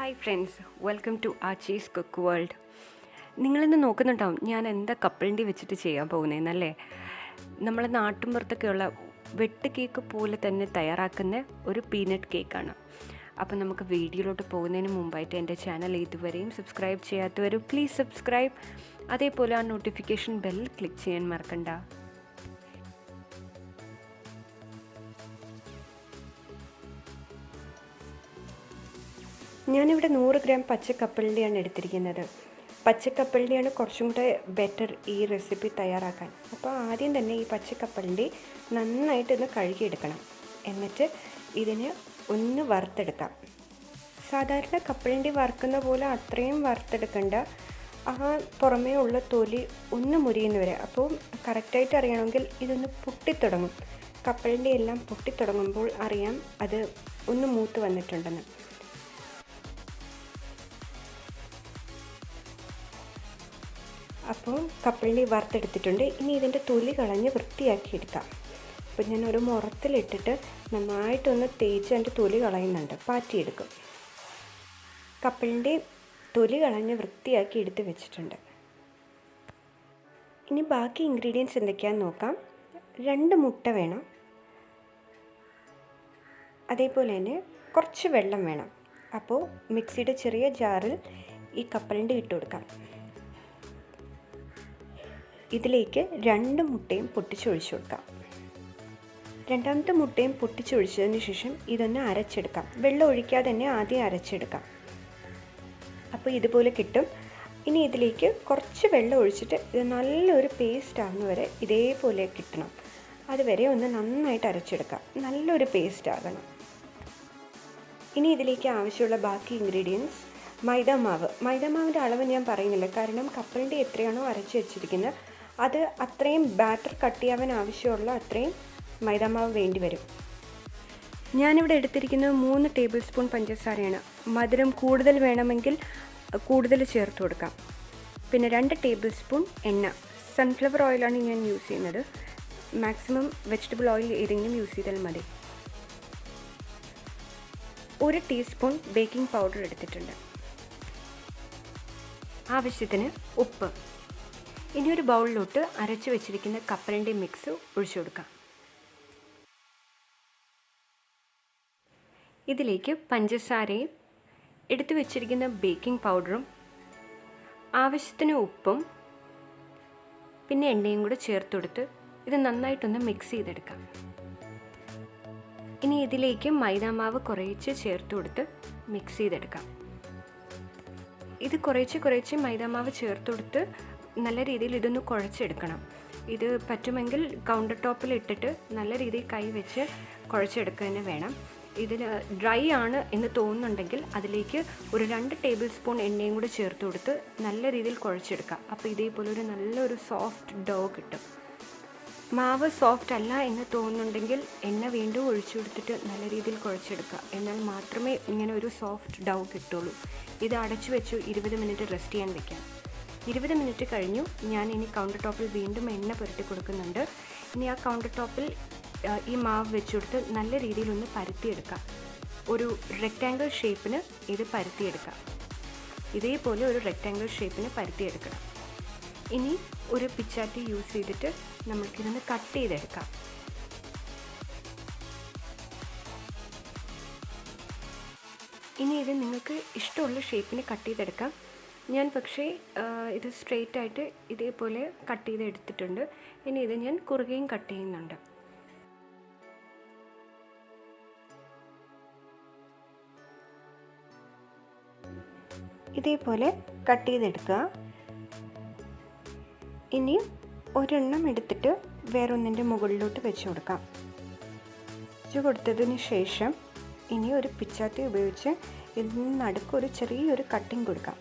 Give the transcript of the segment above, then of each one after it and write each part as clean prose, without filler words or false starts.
Hi friends, welcome to Aachi's cook world. നിങ്ങളിന്ന് നോക്കുന്നുണ്ടാവും ഞാൻ എന്താ കപ്പലണ്ടി വെച്ചിട്ട് ചെയ്യാൻ പോകുന്നതെന്നല്ലേ. നമ്മളെ നാട്ടിൻപുറത്തൊക്കെയുള്ള വെട്ട് കേക്ക് പോലെ തന്നെ തയ്യാറാക്കുന്ന ഒരു പീനട്ട് കേക്കാണ്. അപ്പോൾ നമുക്ക് വീഡിയോയിലോട്ട് പോകുന്നതിന് മുമ്പായിട്ട് എൻ്റെ ചാനൽ ഇതുവരെയും സബ്സ്ക്രൈബ് ചെയ്യാത്തവരും പ്ലീസ് സബ്സ്ക്രൈബ്. അതേപോലെ ആ നോട്ടിഫിക്കേഷൻ ബെൽ ക്ലിക്ക് ചെയ്യാൻ മറക്കണ്ട. ഞാനിവിടെ 100 ഗ്രാം പച്ചക്കപ്പലണ്ടിയാണ് എടുത്തിരിക്കുന്നത്. പച്ചക്കപ്പലണ്ടിയാണ് കുറച്ചും കൂടെ ബെറ്റർ ഈ റെസിപ്പി തയ്യാറാക്കാൻ. അപ്പോൾ ആദ്യം തന്നെ ഈ പച്ചക്കപ്പലണ്ടി നന്നായിട്ടൊന്ന് കഴുകിയെടുക്കണം. എന്നിട്ട് ഇതിന് ഒന്ന് വറുത്തെടുക്കാം. സാധാരണ കപ്പലണ്ടി വറുക്കുന്ന പോലെ അത്രയും വറുത്തെടുക്കണ്ട. ആ പുറമേ ഉള്ള തൊലി ഒന്ന് മുരിയുന്ന വരെ. അപ്പോൾ കറക്റ്റായിട്ട് അറിയണമെങ്കിൽ ഇതൊന്ന് പൊട്ടിത്തുടങ്ങും. കപ്പലണ്ടി എല്ലാം പൊട്ടിത്തുടങ്ങുമ്പോൾ അറിയാം അത് ഒന്ന് മൂത്ത് വന്നിട്ടുണ്ടെന്ന്. അപ്പോൾ കപ്പലണ്ടി വറുത്തെടുത്തിട്ടുണ്ട്. ഇനി ഇതിൻ്റെ തൊലി കളഞ്ഞ് വൃത്തിയാക്കിയെടുക്കാം. അപ്പോൾ ഞാൻ ഒരു മുറത്തിലിട്ടിട്ട് നന്നായിട്ടൊന്ന് തേച്ച് അതിൻ്റെ തൊലി കളയുന്നുണ്ട്, പാറ്റിയെടുക്കും. കപ്പലണ്ടി തൊലി കളഞ്ഞ് വൃത്തിയാക്കി എടുത്ത് വെച്ചിട്ടുണ്ട്. ഇനി ബാക്കി ഇൻഗ്രീഡിയൻസ് എന്തൊക്കെയാണെന്ന് നോക്കാം. 2 മുട്ട വേണം. അതേപോലെ തന്നെ കുറച്ച് വെള്ളം വേണം. അപ്പോൾ മിക്സിയുടെ ചെറിയ ജാറിൽ ഈ കപ്പലണ്ടി ഇട്ട് കൊടുക്കാം. ഇതിലേക്ക് 2 മുട്ടയും പൊട്ടിച്ചൊഴിച്ച് കൊടുക്കാം. രണ്ടാമത്തെ മുട്ടയും പൊട്ടിച്ചൊഴിച്ചതിന് ശേഷം ഇതൊന്ന് അരച്ചെടുക്കാം. വെള്ളം ഒഴിക്കാതെ തന്നെ ആദ്യം അരച്ചെടുക്കാം. അപ്പോൾ ഇതുപോലെ കിട്ടും. ഇനി ഇതിലേക്ക് കുറച്ച് വെള്ളം ഒഴിച്ചിട്ട് ഇത് നല്ലൊരു പേസ്റ്റ് ആകുന്ന വരെ ഇതേപോലെ കിട്ടണം. അതുവരെ ഒന്ന് നന്നായിട്ട് അരച്ചെടുക്കാം. നല്ലൊരു പേസ്റ്റ് ആകണം. ഇനി ഇതിലേക്ക് ആവശ്യമുള്ള ബാക്കി ഇൻഗ്രീഡിയൻസ് മൈദാമാവിൻ്റെ അളവ് ഞാൻ പറയുന്നില്ല, കാരണം കപ്പലണ്ടി എത്രയാണോ അരച്ച് വെച്ചിരിക്കുന്നത് അത് അത്രയും ബാറ്റർ കട്ട് ചെയ്യാൻ ആവശ്യമുള്ള അത്രയും മൈദാമാവ് വേണ്ടി വരും. ഞാനിവിടെ എടുത്തിരിക്കുന്നത് 3 ടേബിൾ സ്പൂൺ പഞ്ചസാരയാണ്. മധുരം കൂടുതൽ വേണമെങ്കിൽ കൂടുതൽ ചേർത്ത് കൊടുക്കാം. പിന്നെ 2 ടേബിൾ സ്പൂൺ എണ്ണ. സൺഫ്ലവർ ഓയിലാണ് ഞാൻ യൂസ് ചെയ്യുന്നത്. മാക്സിമം വെജിറ്റബിൾ ഓയിൽ ഏതെങ്കിലും യൂസ് ചെയ്താൽ മതി. 1 ടീസ്പൂൺ ബേക്കിംഗ് പൗഡർ എടുത്തിട്ടുണ്ട്. ആവശ്യത്തിന് ഉപ്പ്. ഇനി ഒരു ബൗളിലോട്ട് അരച്ച് വെച്ചിരിക്കുന്ന കപ്പലണ്ടി മിക്സ് ഒഴിച്ചു കൊടുക്കാം. ഇതിലേക്ക് പഞ്ചസാരയും എടുത്തു വെച്ചിരിക്കുന്ന ബേക്കിംഗ് പൗഡറും ആവശ്യത്തിന് ഉപ്പും പിന്നെ എണ്ണയും കൂടെ ചേർത്ത് കൊടുത്ത് ഇത് നന്നായിട്ടൊന്ന് മിക്സ് ചെയ്തെടുക്കാം. ഇനി ഇതിലേക്ക് മൈദാമാവ് കുറേശ്ശെ ചേർത്ത് കൊടുത്ത് മിക്സ് ചെയ്തെടുക്കാം. ഇത് കുറേശ്ശെ മൈദാമാവ് ചേർത്ത് കൊടുത്ത് നല്ല രീതിയിൽ ഇതൊന്ന് കുഴച്ചെടുക്കണം. ഇത് പറ്റുമെങ്കിൽ കൗണ്ടർ ടോപ്പിൽ ഇട്ടിട്ട് നല്ല രീതിയിൽ കൈ വെച്ച് കുഴച്ചെടുക്കുക തന്നെ വേണം. ഇതിൽ ഡ്രൈ ആണ് എന്ന് തോന്നുന്നുണ്ടെങ്കിൽ അതിലേക്ക് ഒരു 2 ടേബിൾ സ്പൂൺ എണ്ണയും കൂടി ചേർത്ത് കൊടുത്ത് നല്ല രീതിയിൽ കുഴച്ചെടുക്കുക. അപ്പോൾ ഇതേപോലെ നല്ലൊരു സോഫ്റ്റ് ഡോ കിട്ടും. മാവ് സോഫ്റ്റ് അല്ല എന്ന് തോന്നുന്നുണ്ടെങ്കിൽ എണ്ണ വീണ്ടും ഒഴിച്ചു കൊടുത്തിട്ട് നല്ല രീതിയിൽ കുഴച്ചെടുക്കുക. എന്നാൽ മാത്രമേ ഇങ്ങനെ ഒരു സോഫ്റ്റ് ഡോ കിട്ടുള്ളൂ. ഇത് അടച്ചു വെച്ച് 20 മിനിറ്റ് റെസ്റ്റ് ചെയ്യാൻ വെക്കാം. 20 മിനിറ്റ് കഴിഞ്ഞു. ഞാൻ ഇനി കൗണ്ടർ ടോപ്പിൽ വീണ്ടും എണ്ണ പുരട്ടി കൊടുക്കുന്നുണ്ട്. ഇനി ആ കൗണ്ടർ ടോപ്പിൽ ഈ മാവ് വെച്ച് കൊടുത്ത് നല്ല രീതിയിലൊന്ന് പരത്തിയെടുക്കാം. ഒരു റെക്റ്റാങ്കിൾ ഷേപ്പിന് ഇത് പരത്തിയെടുക്കാം. ഇതേപോലെ ഒരു റെക്റ്റാങ്കിൾ ഷേപ്പിന് പരത്തിയെടുക്കണം. ഇനി ഒരു പിച്ചാത്തി യൂസ് ചെയ്തിട്ട് നമുക്കിതൊന്ന് കട്ട് ചെയ്തെടുക്കാം. ഇനി ഇത് നിങ്ങൾക്ക് ഇഷ്ടമുള്ള ഷേപ്പിന് കട്ട് ചെയ്തെടുക്കാം. ഞാൻ പക്ഷേ ഇത് സ്ട്രെയിറ്റ് ആയിട്ട് ഇതേപോലെ കട്ട് ചെയ്തെടുത്തിട്ടുണ്ട്. ഇനി ഇത് ഞാൻ കുറുകയും കട്ട് ചെയ്യുന്നുണ്ട്. ഇതേപോലെ കട്ട് ചെയ്തെടുക്കുക. ഇനി ഒരെണ്ണം എടുത്തിട്ട് വേറൊന്നിൻ്റെ മുകളിലോട്ട് വെച്ച് കൊടുക്കാം. വെച്ച് കൊടുത്തതിന് ശേഷം ഇനി ഒരു പിച്ചാത്തി ഉപയോഗിച്ച് ഇതിന് നടുക്കൊരു ചെറിയൊരു കട്ടിങ് കൊടുക്കാം.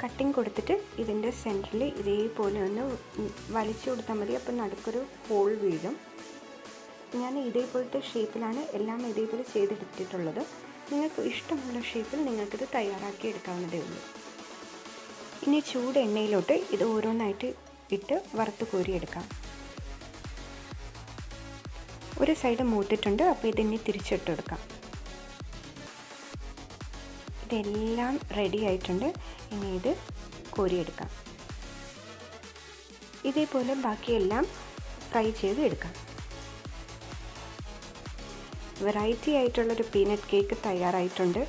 കട്ടിങ് കൊടുത്തിട്ട് ഇതിൻ്റെ സെൻറ്ററിൽ ഇതേപോലെ ഒന്ന് വലിച്ചു കൊടുത്താൽ മതി. അപ്പോൾ നടുക്കൊരു ഹോൾ വീഴും. ഞാൻ ഇതേപോലത്തെ ഷേപ്പിലാണ് എല്ലാം ഇതേപോലെ ചെയ്തെടുത്തിട്ടുള്ളത്. നിങ്ങൾക്ക് ഇഷ്ടമുള്ള ഷേപ്പിൽ നിങ്ങൾക്കിത് തയ്യാറാക്കി എടുക്കാവുന്നതേ ഉള്ളൂ. ഇനി ചൂട് എണ്ണയിലോട്ട് ഇത് ഓരോന്നായിട്ട് ഇട്ട് വറുത്ത് കോരിയെടുക്കാം. ഒരു സൈഡ് മൂത്തിട്ടുണ്ട്. അപ്പോൾ ഇതിനെ തിരിച്ചിട്ട് കൊടുക്കാം. ഇതെല്ലാം റെഡി ആയിട്ടുണ്ട്. ഇനി ഇത് കോരിയെടുക്കാം. ഇതേപോലെ ബാക്കിയെല്ലാം ഫ്രൈ ചെയ്ത് എടുക്കാം. വെറൈറ്റി ആയിട്ടുള്ളൊരു പീനട്ട് കേക്ക് തയ്യാറായിട്ടുണ്ട്.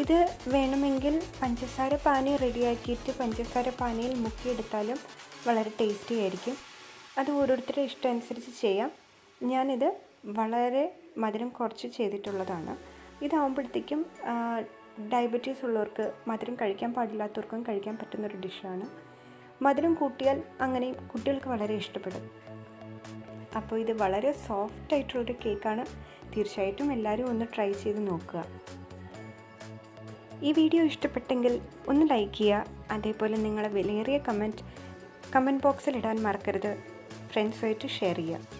ഇത് വേണമെങ്കിൽ പഞ്ചസാര പാനി റെഡിയാക്കിയിട്ട് പഞ്ചസാര പാനിയിൽ മുക്കിയെടുത്താലും വളരെ ടേസ്റ്റി ആയിരിക്കും. അത് ഓരോരുത്തരുടെ ഇഷ്ടം അനുസരിച്ച് ചെയ്യാം. ഞാനിത് വളരെ മധുരം കുറച്ച് ചെയ്തിട്ടുള്ളതാണ്. ഇതാകുമ്പോഴത്തേക്കും ഡയബറ്റീസ് ഉള്ളവർക്ക്, മധുരം കഴിക്കാൻ പാടില്ലാത്തവർക്കും കഴിക്കാൻ പറ്റുന്നൊരു ഡിഷാണ്. മധുരം കൂട്ടിയാൽ അങ്ങനെയും കുട്ടികൾക്ക് വളരെ ഇഷ്ടപ്പെടും. അപ്പോൾ ഇത് വളരെ സോഫ്റ്റ് ആയിട്ടുള്ളൊരു കേക്കാണ്. തീർച്ചയായിട്ടും എല്ലാവരും ഒന്ന് ട്രൈ ചെയ്ത് നോക്കുക. ഈ വീഡിയോ ഇഷ്ടപ്പെട്ടെങ്കിൽ ഒന്ന് ലൈക്ക് ചെയ്യുക. അതേപോലെ നിങ്ങളെ വിലയേറിയ കമൻറ്റ് ബോക്സിൽ ഇടാൻ മറക്കരുത്. ഫ്രണ്ട്സുമായിട്ട് ഷെയർ ചെയ്യുക.